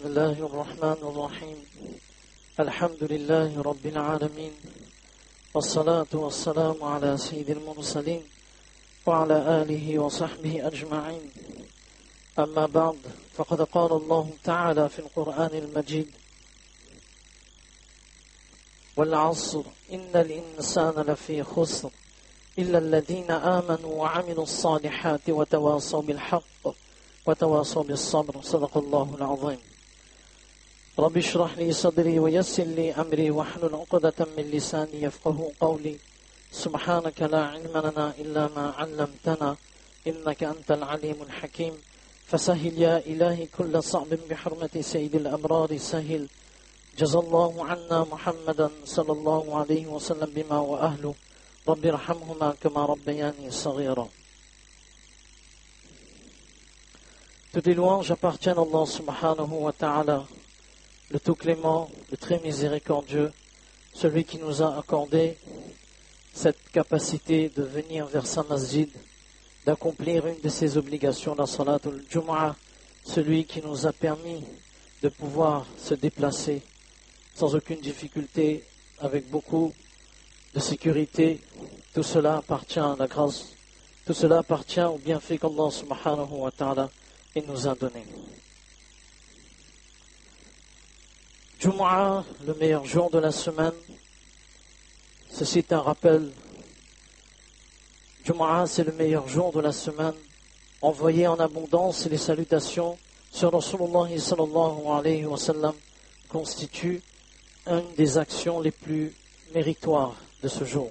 بسم الله الرحمن الرحيم الحمد لله رب العالمين والصلاة والسلام على سيد المرسلين وعلى آله وصحبه أجمعين أما بعد فقد قال الله تعالى في القرآن المجيد والعصر إن الإنسان لفي خسر إلا الذين آمنوا وعملوا الصالحات وتواصوا بالحق وتواصوا بالصبر صدق الله العظيم رب اشرح لي صدري ويسر لي أمري واحلل عقدة من لساني يفقه قولي سبحانك لا علم لنا إلا ما علمتنا إنك أنت العليم الحكيم فسهل يا إلهي كل صعب بحرمة سيد الأبرار سهل جزا الله عنا محمدا صلى الله عليه وسلم بما وأهله رب ارحمهما كما ربياني صغيرا. Toutes les louanges appartiennent à Allah subhanahu wa ta'ala, le tout clément, le très miséricordieux, celui qui nous a accordé cette capacité de venir vers sa masjid, d'accomplir une de ses obligations, la salatul Jumu'ah, celui qui nous a permis de pouvoir se déplacer sans aucune difficulté, avec beaucoup de sécurité. Tout cela appartient à la grâce, tout cela appartient au bienfait qu'Allah subhanahu wa ta'ala il nous a donné. Jumu'ah, le meilleur jour de la semaine, ceci est un rappel. Jumu'ah, c'est le meilleur jour de la semaine. Envoyer en abondance les salutations sur Rasulullah sallallahu alayhi wa sallam constitue une des actions les plus méritoires de ce jour.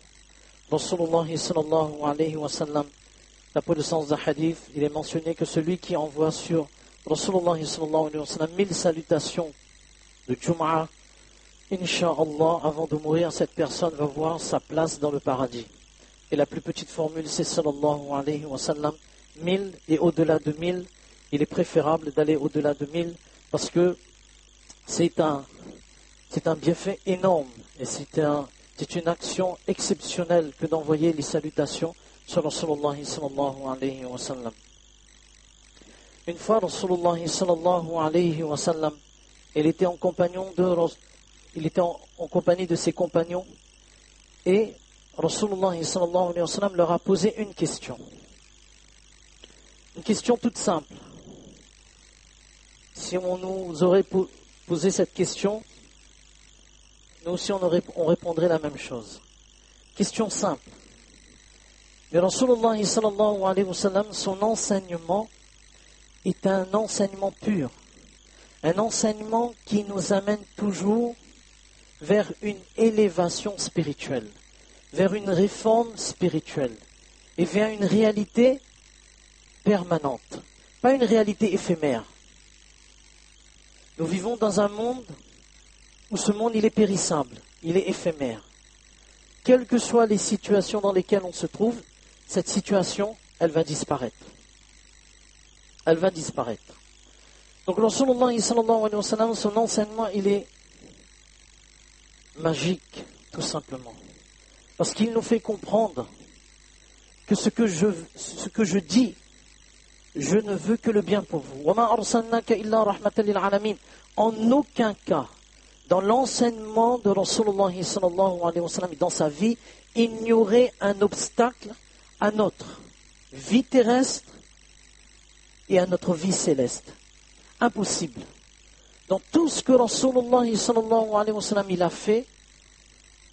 Rasulullah sallallahu alayhi wa sallam, d'après le sens d'un hadith, il est mentionné que celui qui envoie sur Rasulullah sallallahu alayhi wa sallam 1000 salutations de Jumu'ah, Inch'Allah, avant de mourir, cette personne va voir sa place dans le paradis. Et la plus petite formule, c'est sallallahu alayhi wa sallam, 1000 et au-delà de 1000, il est préférable d'aller au-delà de 1000 parce que c'est un bienfait énorme et c'est une action exceptionnelle que d'envoyer les salutations sur Rasulullah sallallahu alayhi wa sallam. Une fois Rasulullah sallallahu alayhi wa sallam, il était en compagnie de ses compagnons et Rasulullah sallallahu alayhi wa sallam leur a posé une question. Une question toute simple. Si on nous aurait posé cette question, nous aussi on répondrait la même chose. Question simple. Mais Rasulullah sallallahu alayhi wa sallam, son enseignement est un enseignement pur. Un enseignement qui nous amène toujours vers une élévation spirituelle, vers une réforme spirituelle et vers une réalité permanente, pas une réalité éphémère. Nous vivons dans un monde où ce monde il est périssable, il est éphémère. Quelles que soient les situations dans lesquelles on se trouve, cette situation, elle va disparaître. Elle va disparaître. Donc, Rasulullah sallallahu alayhi wa sallam, son enseignement, il est magique, tout simplement. Parce qu'il nous fait comprendre que ce que je dis, je ne veux que le bien pour vous. وَمَا أَرْسَلْنَاكَ إِلَّا رَحْمَةً لِلْعَالَمِينَ. En aucun cas, dans l'enseignement de Rasulullah sallallahu alayhi wa sallam, dans sa vie, il n'y aurait un obstacle à notre vie terrestre et à notre vie céleste. Impossible. Dans tout ce que Rasulullah sallallahu alayhi wa sallam il a fait,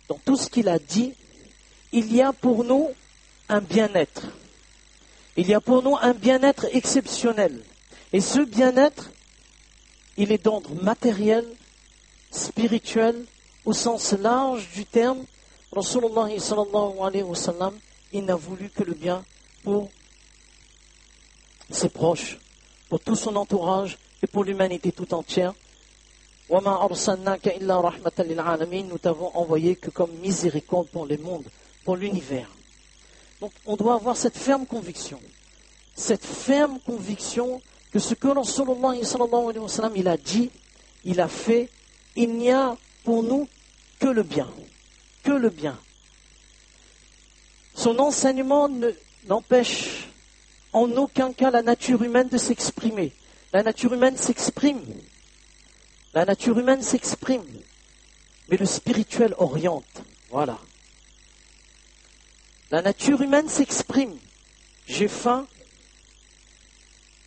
dans tout ce qu'il a dit, il y a pour nous un bien-être. Il y a pour nous un bien-être exceptionnel. Et ce bien-être, il est d'ordre matériel, spirituel, au sens large du terme. Rasulullah sallallahu alayhi wa sallam, il n'a voulu que le bien pour ses proches, pour tout son entourage et pour l'humanité tout entière. وَمَا أَرْسَلْنَاكَ إِلَّا رَحْمَةً لِلْعَالَمِينَ. Nous t'avons envoyé que comme miséricorde pour les mondes, pour l'univers. Donc on doit avoir cette ferme conviction que ce que Rasulullah sallallahu alayhi wa sallam il a dit, il a fait, il n'y a pour nous que le bien, que le bien. Son enseignement n'empêche en aucun cas la nature humaine de s'exprimer. La nature humaine s'exprime. La nature humaine s'exprime, mais le spirituel oriente. Voilà. La nature humaine s'exprime. J'ai faim,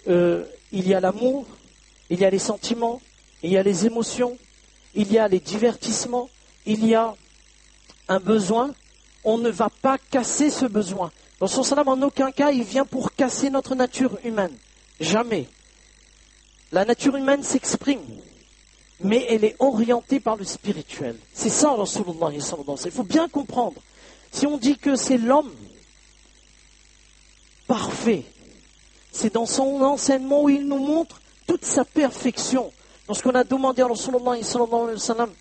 il y a l'amour, il y a les sentiments, il y a les émotions, il y a les divertissements, il y a un besoin. On ne va pas casser ce besoin. Dans son salam, en aucun cas, il vient pour casser notre nature humaine. Jamais. La nature humaine s'exprime, mais elle est orientée par le spirituel. C'est ça, Rasulullah sallallahu alayhi wa sallam. Il faut bien comprendre. Si on dit que c'est l'homme parfait, c'est dans son enseignement où il nous montre toute sa perfection. Lorsqu'on a demandé à Rasulullah sallallahu alayhi wa sallam,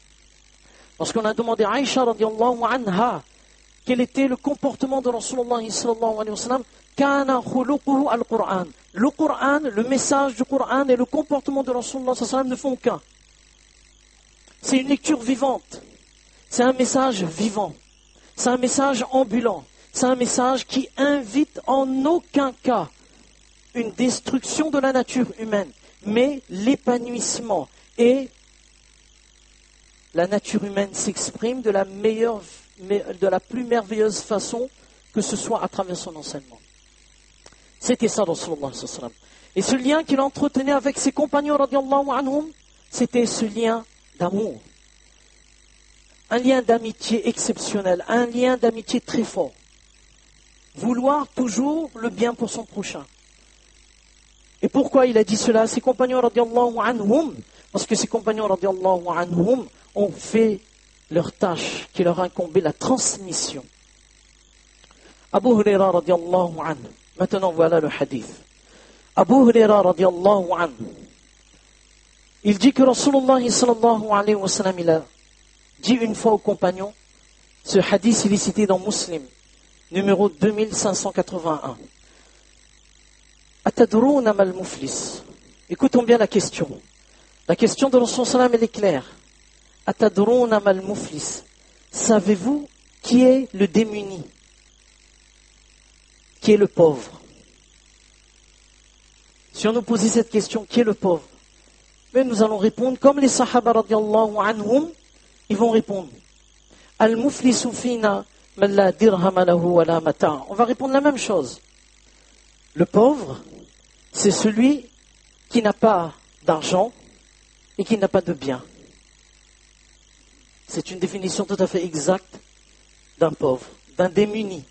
lorsqu'on a demandé à Aïcha radiallahu anha, quel était le comportement de Rasulullah sallallahu alayhi wa sallam, kana khuluquhu al-Qur'an. Le Qur'an, le message du Qur'an et le comportement de Rasulullah sallallahu alayhi wa sallam ne font qu'un. C'est une lecture vivante. C'est un message vivant. C'est un message ambulant. C'est un message qui invite en aucun cas une destruction de la nature humaine, mais l'épanouissement. Et la nature humaine s'exprime de la plus merveilleuse façon, que ce soit à travers son enseignement. C'était ça, Rasulullah sallallahu alayhi wa sallam. Et ce lien qu'il entretenait avec ses compagnons, radiallahu anhum, c'était ce lien d'amour. Un lien d'amitié exceptionnel, un lien d'amitié très fort. Vouloir toujours le bien pour son prochain. Et pourquoi il a dit cela? Ses compagnons radiallahu anhum, parce que ses compagnons radiallahu anhum ont fait leur tâche qui leur incombait, la transmission. Abu Huraira radiallahu anhu. Maintenant voilà le hadith. Abu Huraira radiallahu anhu. Il dit que Rasulullah sallallahu alayhi wa sallam, il a dit une fois aux compagnons, ce hadith il est cité dans Muslim, numéro 2581. Atadrouna mal muflis. Écoutons bien la question. La question de Rasulullah sallam elle est claire. Atadrouna mal muflis. Savez-vous qui est le démuni? Qui est le pauvre? Si on nous posait cette question, qui est le pauvre? Mais nous allons répondre comme les sahaba radiallahu anhum, ils vont répondre. Al-muflisu fina man la dirham lahu wa la mata'. On va répondre la même chose. Le pauvre, c'est celui qui n'a pas d'argent et qui n'a pas de bien. C'est une définition tout à fait exacte d'un pauvre, d'un démuni.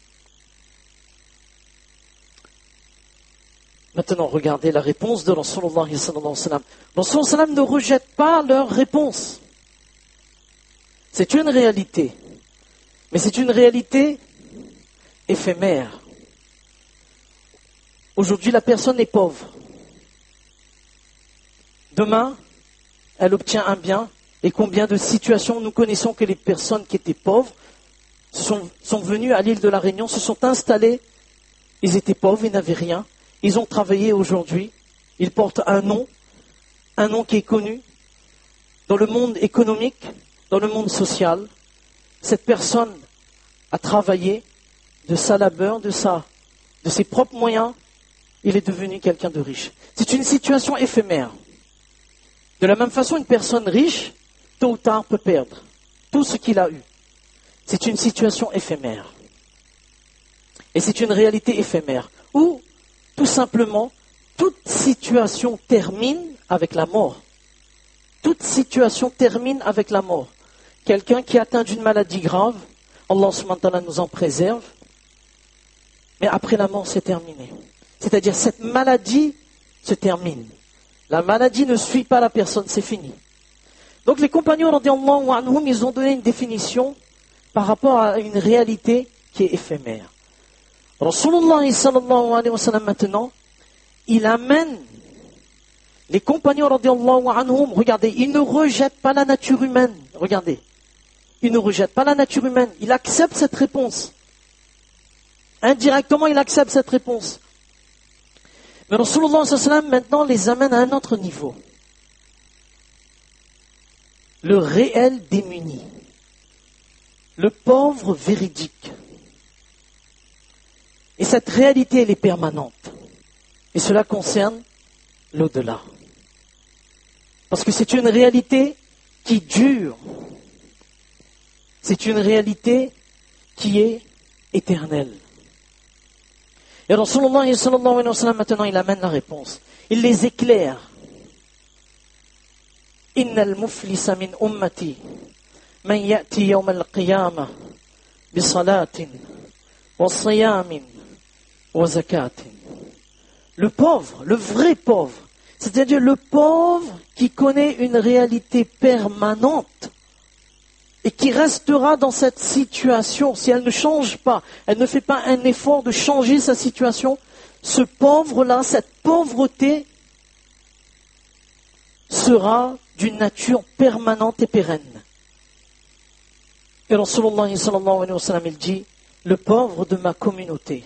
Maintenant, regardez la réponse de Rasulullah sallallahu alayhi wa sallam. Rasulullah sallam ne rejette pas leur réponse. C'est une réalité. Mais c'est une réalité éphémère. Aujourd'hui, la personne est pauvre. Demain, elle obtient un bien. Et combien de situations nous connaissons que les personnes qui étaient pauvres sont venues à l'île de la Réunion, se sont installées. Ils étaient pauvres, ils n'avaient rien. Ils ont travaillé aujourd'hui. Ils portent un nom qui est connu dans le monde économique, dans le monde social. Cette personne a travaillé de sa labeur, de ses propres moyens. Il est devenu quelqu'un de riche. C'est une situation éphémère. De la même façon, une personne riche, tôt ou tard, peut perdre tout ce qu'il a eu. C'est une situation éphémère. Et c'est une réalité éphémère. Où, tout simplement, toute situation termine avec la mort. Toute situation termine avec la mort. Quelqu'un qui est atteint d'une maladie grave, Allah subhanahu wa ta'ala nous en préserve, mais après la mort, c'est terminé. C'est-à-dire, cette maladie se termine. La maladie ne suit pas la personne, c'est fini. Donc les compagnons, radiallahu anhum, ils ont donné une définition par rapport à une réalité qui est éphémère. Rasulullah sallallahu alayhi wa sallam maintenant, il amène les compagnons, radiallahu anhum, regardez, ils ne rejettent pas la nature humaine. Regardez, ils ne rejettent pas la nature humaine. Il accepte cette réponse. Indirectement, il accepte cette réponse. Mais Rasulullah sallallahu alayhi wa sallam maintenant les amène à un autre niveau. Le réel démuni. Le pauvre véridique. Et cette réalité, elle est permanente. Et cela concerne l'au-delà. Parce que c'est une réalité qui dure. C'est une réalité qui est éternelle. Et Rasulullah sallallahu alayhi wa sallam, maintenant, il amène la réponse. Il les éclaire. Inna al-muflisa min ummati man ya'ti yawm al-qiyamah bi salatin wa siyamin wa zakatin. Le pauvre, le vrai pauvre, c'est-à-dire le pauvre qui connaît une réalité permanente et qui restera dans cette situation, si elle ne change pas, elle ne fait pas un effort de changer sa situation, ce pauvre-là, cette pauvreté sera d'une nature permanente et pérenne. Et Rasulullah sallallahu alayhi wa sallam, il dit, le pauvre de ma communauté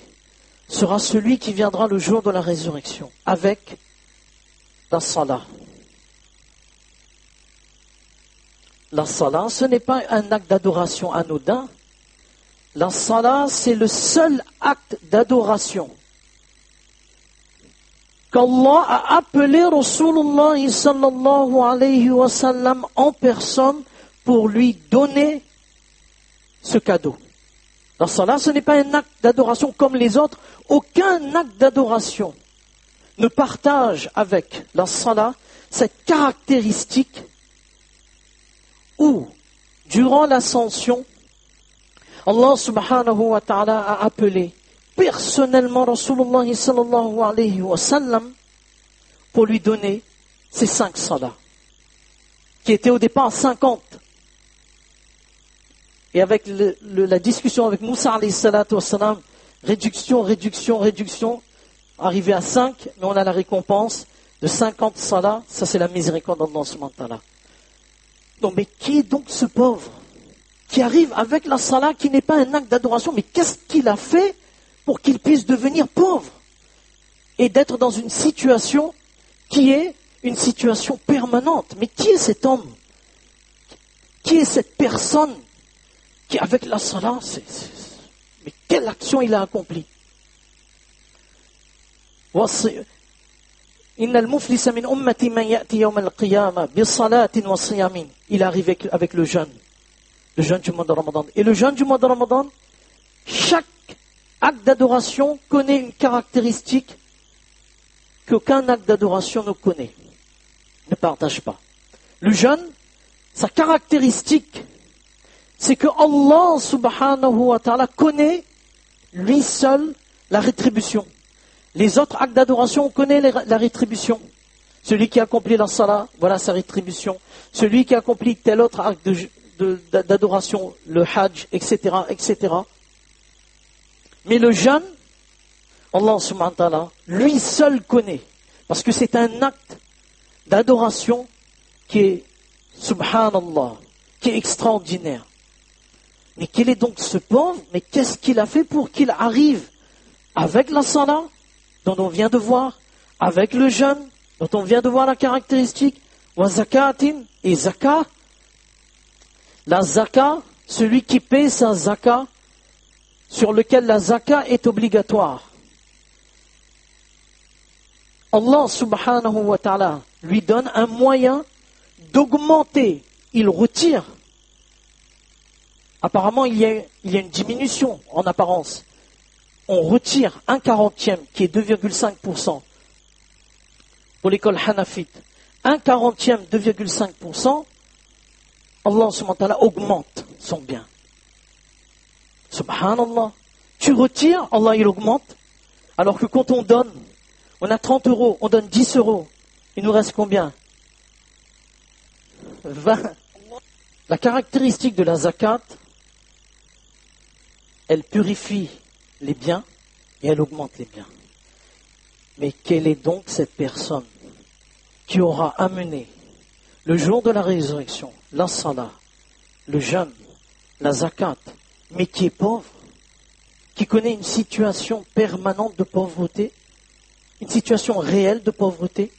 sera celui qui viendra le jour de la résurrection avec la salah. La salah, ce n'est pas un acte d'adoration anodin. La salah, c'est le seul acte d'adoration qu'Allah a appelé Rasulullah sallallahu alayhi wa sallam en personne pour lui donner ce cadeau. La salah, ce n'est pas un acte d'adoration comme les autres. Aucun acte d'adoration ne partage avec la salah cette caractéristique où, durant l'ascension, Allah subhanahu wa ta'ala a appelé personnellement Rasulullah sallallahu alayhi wa sallam pour lui donner ces 5 salahs, qui étaient au départ 50. Et avec la discussion avec Moussa alayhi salatu wa salam, réduction, arrivé à 5, mais on a la récompense de 50 salahs, ça c'est la miséricorde d'Allah subhanahu wa ta'ala. Non, mais qui est donc ce pauvre qui arrive avec la salah qui n'est pas un acte d'adoration, mais qu'est-ce qu'il a fait pour qu'il puisse devenir pauvre et d'être dans une situation qui est une situation permanente? Mais qui est cet homme? Qui est cette personne qui, avec la salah, mais quelle action il a accomplie? Il arrive avec le jeûne du mois de Ramadan. Et le jeûne du mois de Ramadan, chaque acte d'adoration connaît une caractéristique qu'aucun acte d'adoration ne connaît, ne partage pas. Le jeûne, sa caractéristique, c'est que Allah subhanahu wa ta'ala connaît lui seul la rétribution. Les autres actes d'adoration, on connaît la rétribution. Celui qui accomplit la salah, voilà sa rétribution. Celui qui accomplit tel autre acte d'adoration, le hajj, etc., etc. Mais le jeûne, Allah subhanahu wa ta'ala, lui seul connaît. Parce que c'est un acte d'adoration qui est, subhanallah, qui est extraordinaire. Mais quel est donc ce pauvre? Mais qu'est-ce qu'il a fait pour qu'il arrive avec la salah, dont on vient de voir, avec le jeûne, dont on vient de voir la caractéristique, wa zakatin, et zakat. La zakat, celui qui paie sa zakat, sur lequel la zakat est obligatoire. Allah subhanahu wa ta'ala lui donne un moyen d'augmenter. Il retire. Apparemment, il y a une diminution en apparence. On retire 1/40, qui est 2,5%. Pour l'école Hanafite, 1/40, 2,5%, Allah subhanahu wa ta'ala augmente son bien. Subhanallah. Tu retires, Allah il augmente. Alors que quand on donne, on a 30 euros, on donne 10 euros. Il nous reste combien? 20. La caractéristique de la zakat, elle purifie les biens et elle augmente les biens. Mais quelle est donc cette personne qui aura amené le jour de la résurrection, la salah, le jeûne, la zakat, mais qui est pauvre, qui connaît une situation permanente de pauvreté, une situation réelle de pauvreté?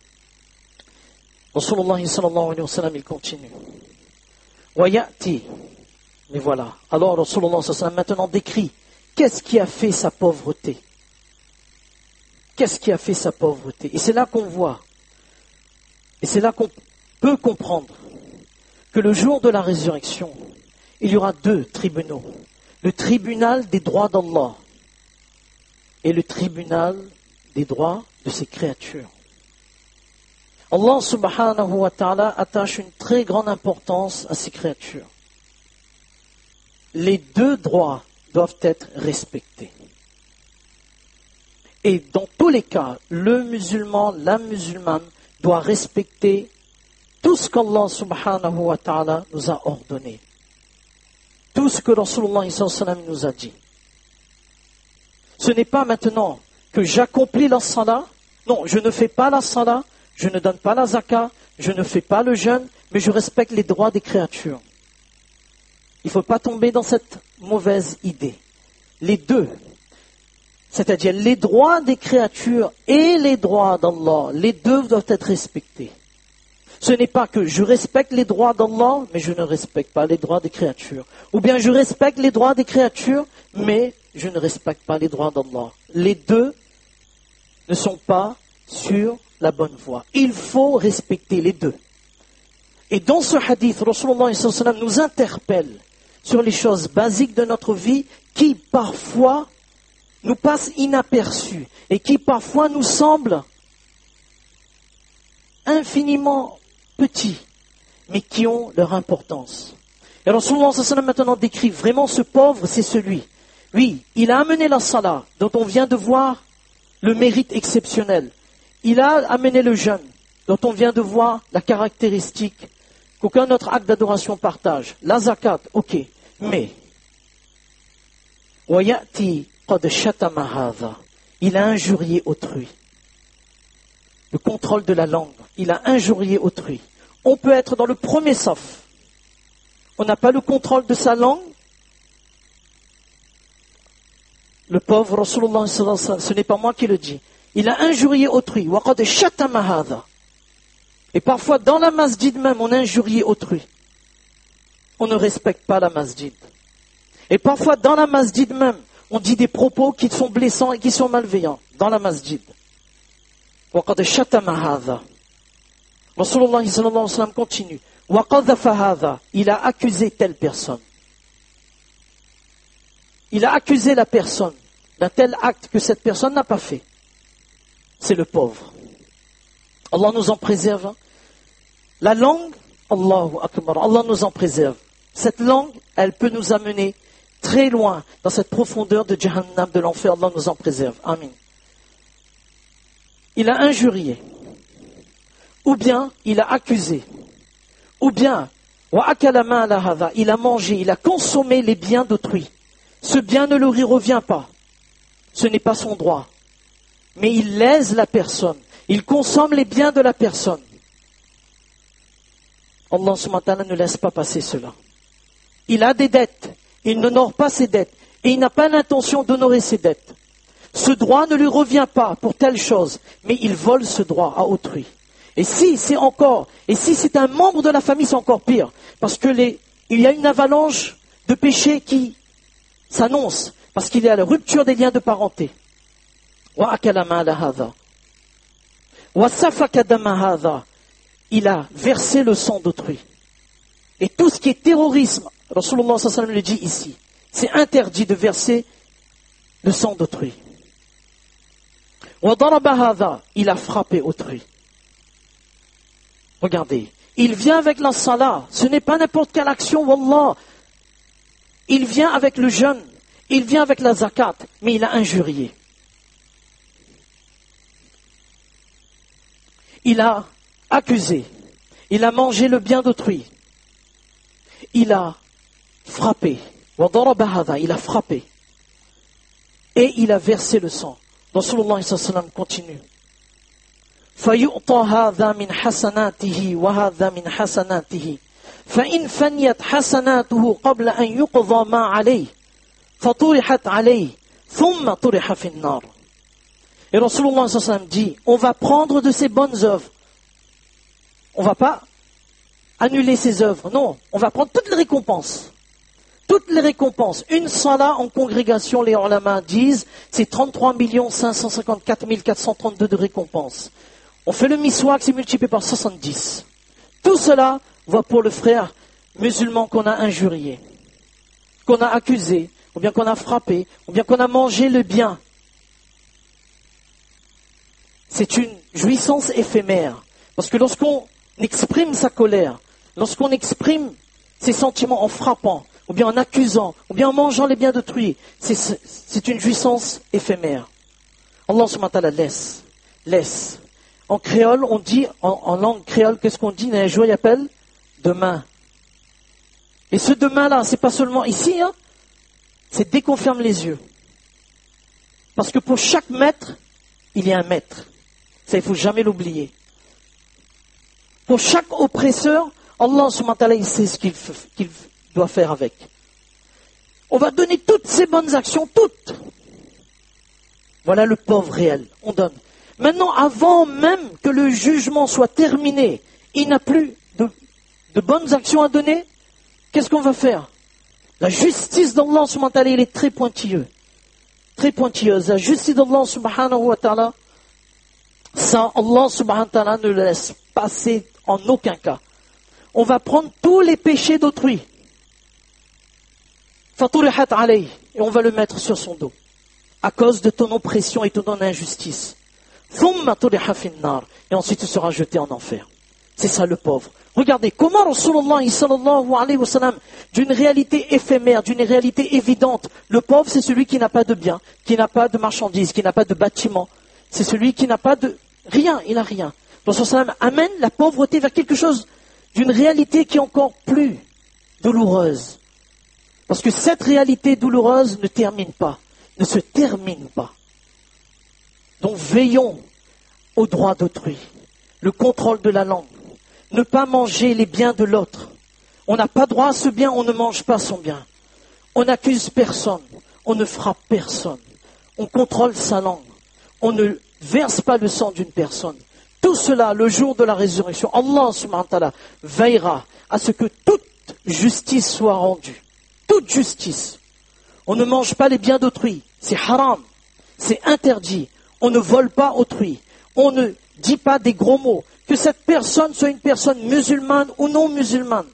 Rasulullah sallallahu alayhi wa sallam, il continue. Wa ya'ti. Mais voilà. Alors Rasulullah sallallahu alayhi wa sallam maintenant décrit qu'est-ce qui a fait sa pauvreté. Qu'est-ce qui a fait sa pauvreté? Et c'est là qu'on voit. Et c'est là qu'on peut comprendre que le jour de la résurrection, il y aura deux tribunaux. Le tribunal des droits d'Allah et le tribunal des droits de ses créatures. Allah subhanahu wa ta'ala attache une très grande importance à ses créatures. Les deux droits doivent être respectés. Et dans tous les cas, le musulman, la musulmane doit respecter tout ce qu'Allah subhanahu wa ta'ala nous a ordonné. Tout ce que Rasulullah nous a dit. Ce n'est pas maintenant que j'accomplis la salat. Non, je ne fais pas la salat, je ne donne pas la zakat, je ne fais pas le jeûne, mais je respecte les droits des créatures. Il ne faut pas tomber dans cette mauvaise idée. Les deux, c'est-à-dire les droits des créatures et les droits d'Allah, les deux doivent être respectés. Ce n'est pas que je respecte les droits d'Allah, mais je ne respecte pas les droits des créatures. Ou bien je respecte les droits des créatures, mais je ne respecte pas les droits d'Allah. Les deux ne sont pas sur la bonne voie. Il faut respecter les deux. Et dans ce hadith, Rasulullah nous interpelle sur les choses basiques de notre vie qui parfois nous passent inaperçues et qui parfois nous semblent infiniment petits, mais qui ont leur importance. Et Rasulullah maintenant décrit vraiment ce pauvre, c'est celui. Oui, il a amené la salat, dont on vient de voir le mérite exceptionnel. Il a amené le jeûne, dont on vient de voir la caractéristique qu'aucun autre acte d'adoration partage. La zakat, ok, mais il a injurié autrui. Le contrôle de la langue, il a injurié autrui. On peut être dans le premier saf. On n'a pas le contrôle de sa langue. Le pauvre Rasulullah, ce n'est pas moi qui le dis. Il a injurié autrui. Et parfois, dans la masjid même, on a injurié autrui. On ne respecte pas la masjid. Et parfois, dans la masjid même, on dit des propos qui sont blessants et qui sont malveillants. Dans la masjid. Rasulullah sallallahu alayhi wa sallam continue. Il a accusé telle personne. Il a accusé la personne d'un tel acte que cette personne n'a pas fait. C'est le pauvre. Allah nous en préserve. La langue, Allahu Akbar, Allah nous en préserve. Cette langue, elle peut nous amener très loin dans cette profondeur de Jahannam, de l'enfer. Allah nous en préserve. Amin. Il a injurié. Ou bien, il a accusé. Ou bien, il a mangé, il a consommé les biens d'autrui. Ce bien ne lui revient pas. Ce n'est pas son droit. Mais il lèse la personne. Il consomme les biens de la personne. Allah subhanahu wa ta'ala ne laisse pas passer cela. Il a des dettes. Il n'honore pas ses dettes. Et il n'a pas l'intention d'honorer ses dettes. Ce droit ne lui revient pas pour telle chose. Mais il vole ce droit à autrui. Et si c'est un membre de la famille, c'est encore pire. Parce que il y a une avalanche de péchés qui s'annonce. Parce qu'il y a la rupture des liens de parenté. Il a versé le sang d'autrui. Et tout ce qui est terrorisme, Rasulullah sallallahu alayhi wa sallam le dit ici, c'est interdit de verser le sang d'autrui. Il a frappé autrui. Regardez, il vient avec la salat, ce n'est pas n'importe quelle action, wallah. Il vient avec le jeûne, il vient avec la zakat, mais il a injurié. Il a accusé, il a mangé le bien d'autrui, il a frappé, il a frappé, et il a versé le sang. Rasulullah sallallahu alayhi wa sallam continue. فيؤطى هذا من حسناته وهذا من حسناته فإن فنيت حسناته قبل أن يقضى ما عليه فطرحت عليه ثم طرح في النار. Et Rasulullah sallallahu alayhi wa sallam dit, on va prendre de ses bonnes œuvres. On ne va pas annuler ses œuvres. Non, on va prendre toutes les récompenses. Toutes les récompenses. Une salat en congrégation, les ulama disent, c'est 33 554 432 de récompenses. On fait le miswak, c'est multiplié par 70. Tout cela va pour le frère musulman qu'on a injurié, qu'on a accusé, ou bien qu'on a frappé, ou bien qu'on a mangé le bien. C'est une jouissance éphémère. Parce que lorsqu'on exprime sa colère, lorsqu'on exprime ses sentiments en frappant, ou bien en accusant, ou bien en mangeant les biens d'autrui, c'est une jouissance éphémère. Allah subhanahu wa ta'ala laisse. En créole, on dit, en langue créole, qu'est-ce qu'on dit? Un jour, il appelle demain. Et ce demain-là, c'est pas seulement ici, hein, c'est dès qu'on ferme les yeux. Parce que pour chaque maître, il y a un maître. Ça, il ne faut jamais l'oublier. Pour chaque oppresseur, Allah subhanahu wa ta'ala, il sait ce qu'il doit faire avec. On va donner toutes ces bonnes actions, toutes. Voilà le pauvre réel, on donne. Maintenant, avant même que le jugement soit terminé, il n'a plus de bonnes actions à donner, qu'est-ce qu'on va faire? La justice d'Allah subhanahu wa ta'ala, elle est très pointilleuse. Très pointilleuse. La justice d'Allah subhanahu wa ta'ala, ça, Allah subhanahu wa ta'ala ne le laisse passer en aucun cas. On va prendre tous les péchés d'autrui. Faturihat alayh, et on va le mettre sur son dos. À cause de ton oppression et de ton injustice. Thumma turiha finnar, et ensuite tu seras jeté en enfer. C'est ça le pauvre. Regardez comment Rasulullah sallallahu alayhi wa sallam, d'une réalité éphémère, d'une réalité évidente, le pauvre c'est celui qui n'a pas de bien, qui n'a pas de marchandises, qui n'a pas de bâtiment. C'est celui qui n'a pas de rien, il n'a rien. Rasulullah sallam amène la pauvreté vers quelque chose d'une réalité qui est encore plus douloureuse. Parce que cette réalité douloureuse ne se termine pas. Donc veillons au droit d'autrui, le contrôle de la langue, ne pas manger les biens de l'autre. On n'a pas droit à ce bien, on ne mange pas son bien. On n'accuse personne, on ne frappe personne, on contrôle sa langue, on ne verse pas le sang d'une personne. Tout cela, le jour de la résurrection, Allah subhanahu wa ta'ala veillera à ce que toute justice soit rendue. Toute justice. On ne mange pas les biens d'autrui, c'est haram, c'est interdit. On ne vole pas autrui, on ne dit pas des gros mots. Que cette personne soit une personne musulmane ou non musulmane,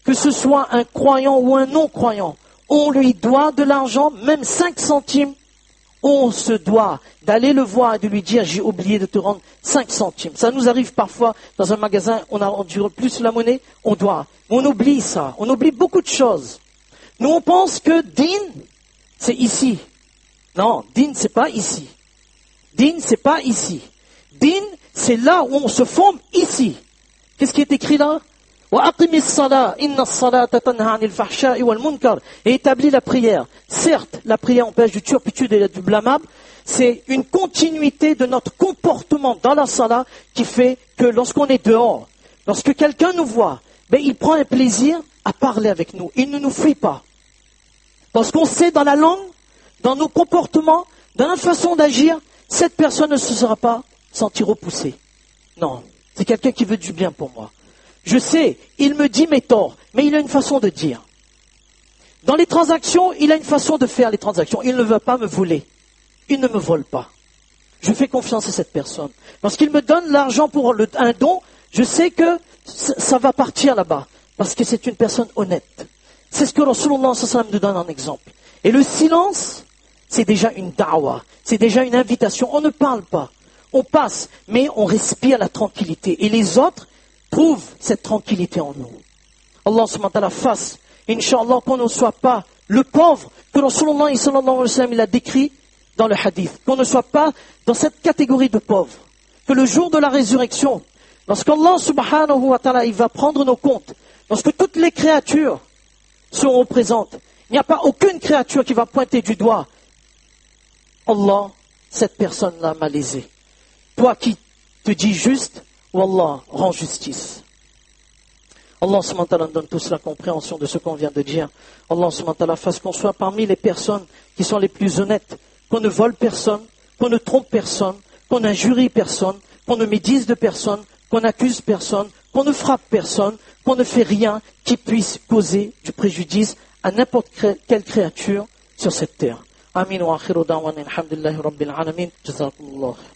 que ce soit un croyant ou un non-croyant, on lui doit de l'argent, même 5 centimes, on se doit d'aller le voir et de lui dire « j'ai oublié de te rendre 5 centimes ». Ça nous arrive parfois dans un magasin, on a rendu plus la monnaie, on doit. On oublie ça, on oublie beaucoup de choses. Nous on pense que din, c'est ici. Non, din c'est pas ici. Din c'est pas ici. Din c'est là où on se forme ici. Qu'est-ce qui est écrit là? Et établit la prière. Certes, la prière empêche du turpitude et du blâmable. C'est une continuité de notre comportement dans la salat qui fait que lorsqu'on est dehors, lorsque quelqu'un nous voit, ben, il prend un plaisir à parler avec nous. Il ne nous fuit pas. Parce qu'on sait dans la langue, dans nos comportements, dans la façon d'agir, cette personne ne se sera pas sentie repoussée. Non, c'est quelqu'un qui veut du bien pour moi. Je sais, il me dit mes torts, mais il a une façon de dire. Dans les transactions, il a une façon de faire les transactions. Il ne veut pas me voler. Il ne me vole pas. Je fais confiance à cette personne. Lorsqu'il me donne l'argent pour un don, je sais que ça va partir là-bas. Parce que c'est une personne honnête. C'est ce que Rasulullah sallallahu alayhi wa sallam nous donne en exemple. Et le silence, c'est déjà une da'wah. C'est déjà une invitation. On ne parle pas. On passe, mais on respire la tranquillité. Et les autres trouvent cette tranquillité en nous. Allah subhanahu wa ta'ala fasse, Inch'Allah, qu'on ne soit pas le pauvre que Rasulullah sallallahu alayhi wa sallam il a décrit dans le hadith. Qu'on ne soit pas dans cette catégorie de pauvres. Que le jour de la résurrection, lorsqu'Allah subhanahu wa ta'ala il va prendre nos comptes, lorsque toutes les créatures seront présentes, il n'y a pas aucune créature qui va pointer du doigt. Allah, cette personne-là m'a lésé. Toi qui te dis juste, Wallah, rends justice. Allah subhanahu wa ta'ala donne tous la compréhension de ce qu'on vient de dire. Allah subhanahu wa ta'ala fasse qu'on soit parmi les personnes qui sont les plus honnêtes, qu'on ne vole personne, qu'on ne trompe personne, qu'on n'injurie personne, qu'on ne médise de personne, qu'on n'accuse personne, qu'on ne frappe personne, qu'on ne fait rien qui puisse causer du préjudice à n'importe quelle créature sur cette terre. Amin wa akhiru da'wana alhamdulillahi rabbil alamin. Jazakumullah.